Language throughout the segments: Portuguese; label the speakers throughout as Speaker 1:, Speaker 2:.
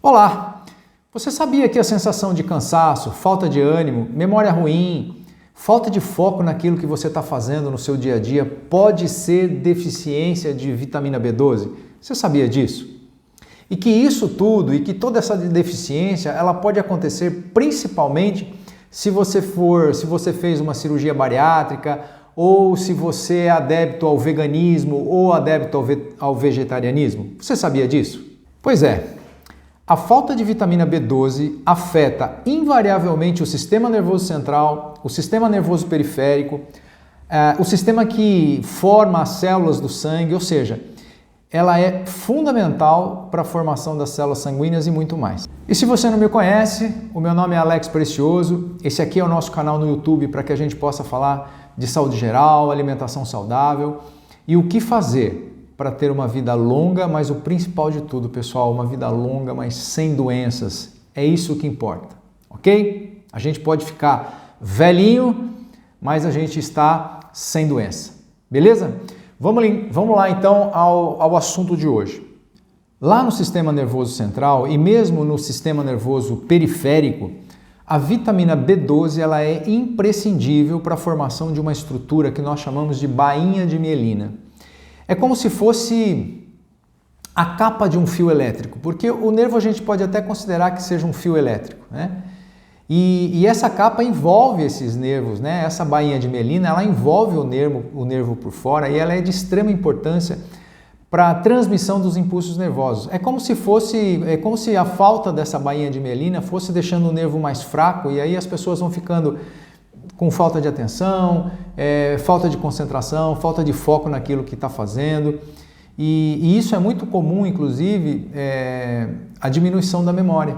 Speaker 1: Olá! Você sabia que a sensação de cansaço, falta de ânimo, memória ruim, falta de foco naquilo que você está fazendo no seu dia a dia pode ser deficiência de vitamina B12? Você sabia disso? E que isso tudo e que toda essa deficiência ela pode acontecer principalmente se você fez uma cirurgia bariátrica ou se você é adepto ao veganismo ou adepto ao vegetarianismo. Você sabia disso? Pois é. A falta de vitamina B12 afeta invariavelmente o sistema nervoso central, o sistema nervoso periférico, o sistema que forma as células do sangue, ou seja, ela é fundamental para a formação das células sanguíneas e muito mais. E se você não me conhece, o meu nome é Alex Precioso, esse aqui é o nosso canal no YouTube para que a gente possa falar de saúde geral, alimentação saudável e o que fazer para ter uma vida longa, mas o principal de tudo, pessoal, uma vida longa, mas sem doenças. É isso que importa, ok? A gente pode ficar velhinho, mas a gente está sem doença, beleza? Vamos lá então ao assunto de hoje. Lá no sistema nervoso central e mesmo no sistema nervoso periférico, a vitamina B12 ela é imprescindível para a formação de uma estrutura que nós chamamos de bainha de mielina. É como se fosse a capa de um fio elétrico, porque o nervo a gente pode até considerar que seja um fio elétrico, né? E essa capa envolve esses nervos, né? Essa bainha de mielina, ela envolve o nervo por fora e ela é de extrema importância para a transmissão dos impulsos nervosos. É como se a falta dessa bainha de mielina fosse deixando o nervo mais fraco e aí as pessoas vão ficando com falta de atenção, falta de concentração, falta de foco naquilo que está fazendo. E isso é muito comum, inclusive, a diminuição da memória.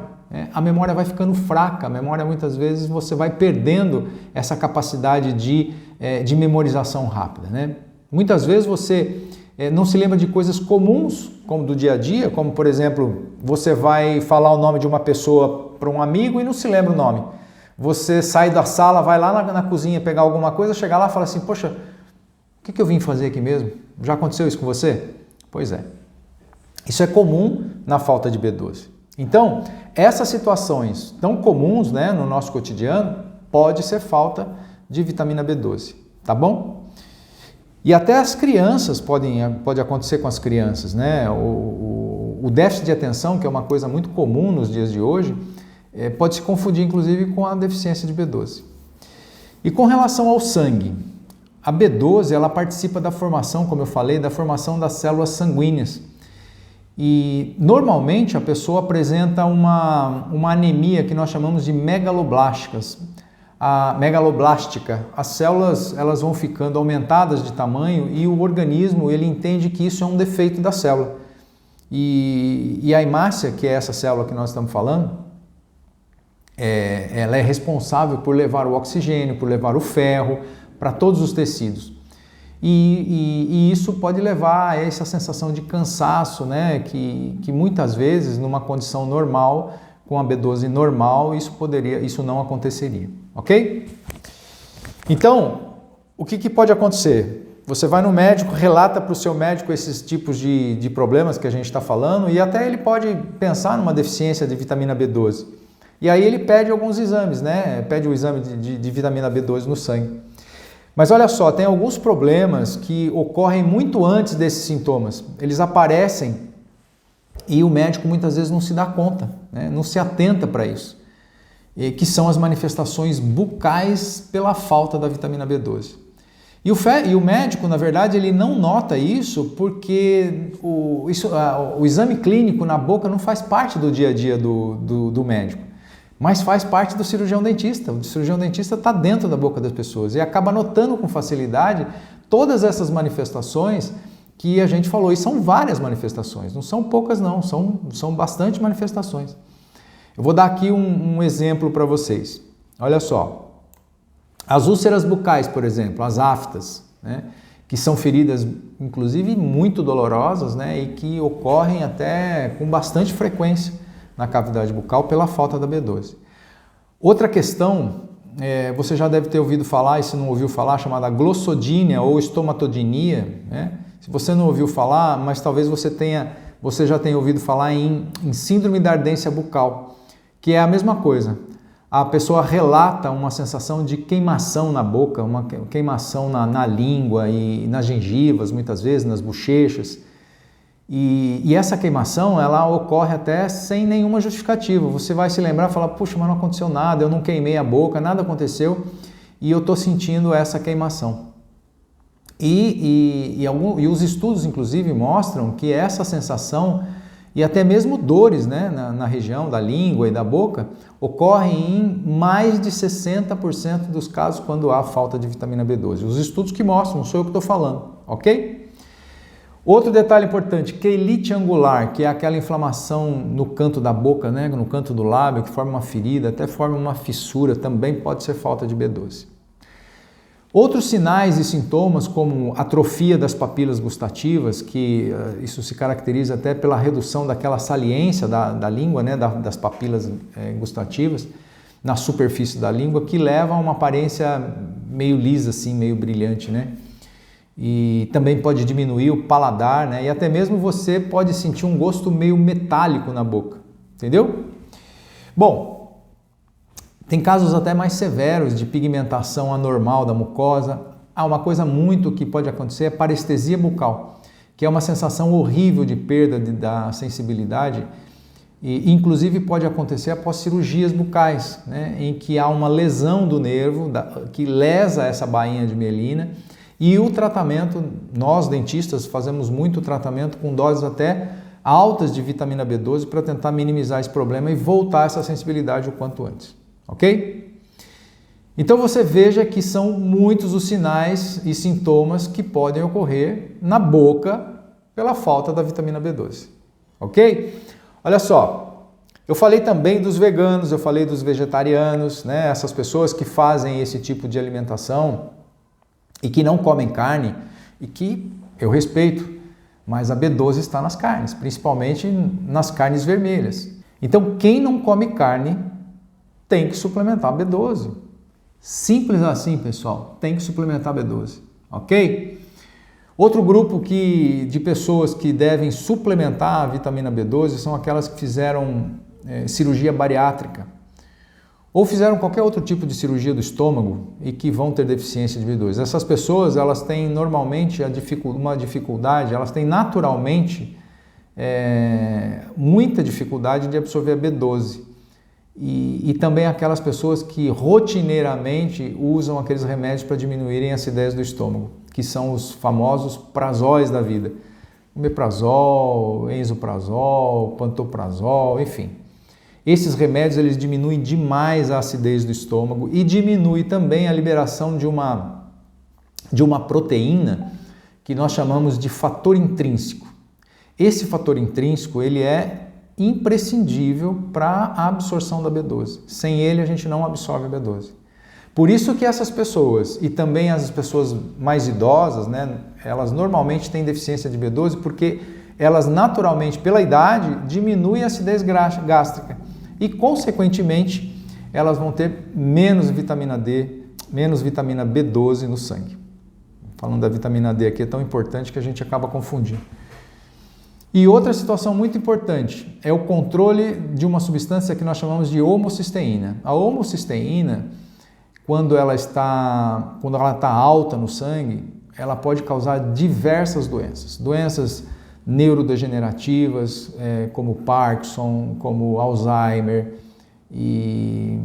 Speaker 1: A memória vai ficando fraca, a memória muitas vezes você vai perdendo essa capacidade de memorização rápida, né? Muitas vezes você não se lembra de coisas comuns, como do dia a dia, como por exemplo, você vai falar o nome de uma pessoa para um amigo e não se lembra o nome. Você sai da sala, vai lá na cozinha pegar alguma coisa, chegar lá e fala assim, poxa, o que eu vim fazer aqui mesmo? Já aconteceu isso com você? Pois é. Isso é comum na falta de B12. Então, essas situações tão comuns, né, no nosso cotidiano, pode ser falta de vitamina B12, tá bom? E até as crianças pode acontecer com as crianças, né? O déficit de atenção, que é uma coisa muito comum nos dias de hoje, pode se confundir inclusive com a deficiência de B12. E com relação ao sangue, a B12 ela participa da formação, como eu falei, da formação das células sanguíneas. E normalmente a pessoa apresenta uma anemia que nós chamamos de megaloblásticas. A megaloblástica, as células elas vão ficando aumentadas de tamanho e o organismo ele entende que isso é um defeito da célula. E a hemácia, que é essa célula que nós estamos falando, ela é responsável por levar o oxigênio, por levar o ferro para todos os tecidos. E isso pode levar a essa sensação de cansaço, né? Que muitas vezes, numa condição normal, com a B12 normal, isso não aconteceria, ok? Então, o que pode acontecer? Você vai no médico, relata para o seu médico esses tipos de problemas que a gente está falando e até ele pode pensar numa deficiência de vitamina B12. E aí ele pede alguns exames, né? Pede o exame de vitamina B12 no sangue. Mas olha só, tem alguns problemas que ocorrem muito antes desses sintomas. Eles aparecem e o médico muitas vezes não se dá conta, né? Não se atenta para isso. Que são as manifestações bucais pela falta da vitamina B12. E o médico, na verdade, ele não nota isso porque o exame clínico na boca não faz parte do dia a dia do médico. Mas faz parte do cirurgião dentista. O cirurgião dentista está dentro da boca das pessoas e acaba notando com facilidade todas essas manifestações que a gente falou. E são várias manifestações, não são poucas não, são bastante manifestações. Eu vou dar aqui um exemplo para vocês. Olha só, as úlceras bucais, por exemplo, as aftas, né, que são feridas inclusive muito dolorosas, né, e que ocorrem até com bastante frequência na cavidade bucal pela falta da B12. Outra questão, você já deve ter ouvido falar, e se não ouviu falar, chamada glossodínia ou estomatodinia, né? Se você não ouviu falar, mas talvez você tenha você já tem ouvido falar em síndrome da ardência bucal, que é a mesma coisa. A pessoa relata uma sensação de queimação na boca, uma queimação na língua e nas gengivas, muitas vezes, nas bochechas. E essa queimação, ela ocorre até sem nenhuma justificativa. Você vai se lembrar e falar, puxa, mas não aconteceu nada, eu não queimei a boca, nada aconteceu e eu estou sentindo essa queimação. E os estudos, inclusive, mostram que essa sensação e até mesmo dores, né, na região da língua e da boca ocorrem em mais de 60% dos casos quando há falta de vitamina B12. Os estudos que mostram, não sou eu que estou falando, ok? Outro detalhe importante, queilite angular, que é aquela inflamação no canto da boca, né, no canto do lábio, que forma uma ferida, até forma uma fissura, também pode ser falta de B12. Outros sinais e sintomas, como atrofia das papilas gustativas, que isso se caracteriza até pela redução daquela saliência da língua, né, das papilas gustativas, na superfície da língua, que leva a uma aparência meio lisa, assim, meio brilhante, né? E também pode diminuir o paladar, né? E até mesmo você pode sentir um gosto meio metálico na boca, entendeu? Bom, tem casos até mais severos de pigmentação anormal da mucosa. Uma coisa muito que pode acontecer é parestesia bucal, que é uma sensação horrível de perda da sensibilidade e inclusive pode acontecer após cirurgias bucais, né, em que há uma lesão do nervo que lesa essa bainha de mielina e o tratamento, nós dentistas fazemos muito tratamento com doses até altas de vitamina B12 para tentar minimizar esse problema e voltar essa sensibilidade o quanto antes. Ok? Então você veja que são muitos os sinais e sintomas que podem ocorrer na boca pela falta da vitamina B12. Ok? Olha só, eu falei também dos veganos, eu falei dos vegetarianos, né? Essas pessoas que fazem esse tipo de alimentação e que não comem carne e que eu respeito, mas a B12 está nas carnes, principalmente nas carnes vermelhas. Então quem não come carne tem que suplementar B12. Simples assim, pessoal, tem que suplementar B12, ok? Outro grupo de pessoas que devem suplementar a vitamina B12 são aquelas que fizeram cirurgia bariátrica ou fizeram qualquer outro tipo de cirurgia do estômago e que vão ter deficiência de B12. Essas pessoas, elas têm normalmente uma dificuldade, elas têm naturalmente muita dificuldade de absorver a B12. E também aquelas pessoas que rotineiramente usam aqueles remédios para diminuírem a acidez do estômago, que são os famosos prazóis da vida. Omeprazol, enzoprazol, pantoprazol, enfim. Esses remédios eles diminuem demais a acidez do estômago e diminui também a liberação de uma proteína que nós chamamos de fator intrínseco. Esse fator intrínseco ele é imprescindível para a absorção da B12. Sem ele a gente não absorve a B12. Por isso que essas pessoas e também as pessoas mais idosas, né, elas normalmente têm deficiência de B12 porque elas naturalmente, pela idade, diminuem a acidez gástrica e, consequentemente, elas vão ter menos vitamina D, menos vitamina B12 no sangue. Falando da vitamina D aqui é tão importante que a gente acaba confundindo. E outra situação muito importante é o controle de uma substância que nós chamamos de homocisteína. A homocisteína, quando ela está alta no sangue, ela pode causar diversas doenças. Doenças neurodegenerativas, como Parkinson, como Alzheimer. E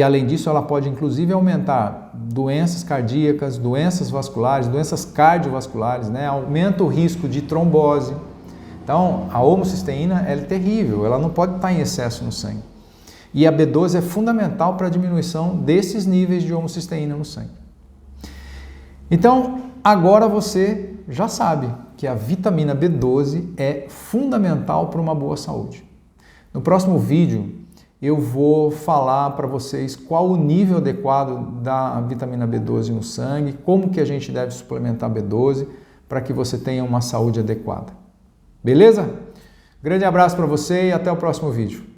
Speaker 1: além disso, ela pode inclusive aumentar doenças cardíacas, doenças vasculares, doenças cardiovasculares, né? Aumenta o risco de trombose. Então, a homocisteína é terrível, ela não pode estar em excesso no sangue. E a B12 é fundamental para a diminuição desses níveis de homocisteína no sangue. Então, agora você já sabe que a vitamina B12 é fundamental para uma boa saúde. No próximo vídeo, eu vou falar para vocês qual o nível adequado da vitamina B12 no sangue, como que a gente deve suplementar B12 para que você tenha uma saúde adequada. Beleza? Grande abraço para você e até o próximo vídeo.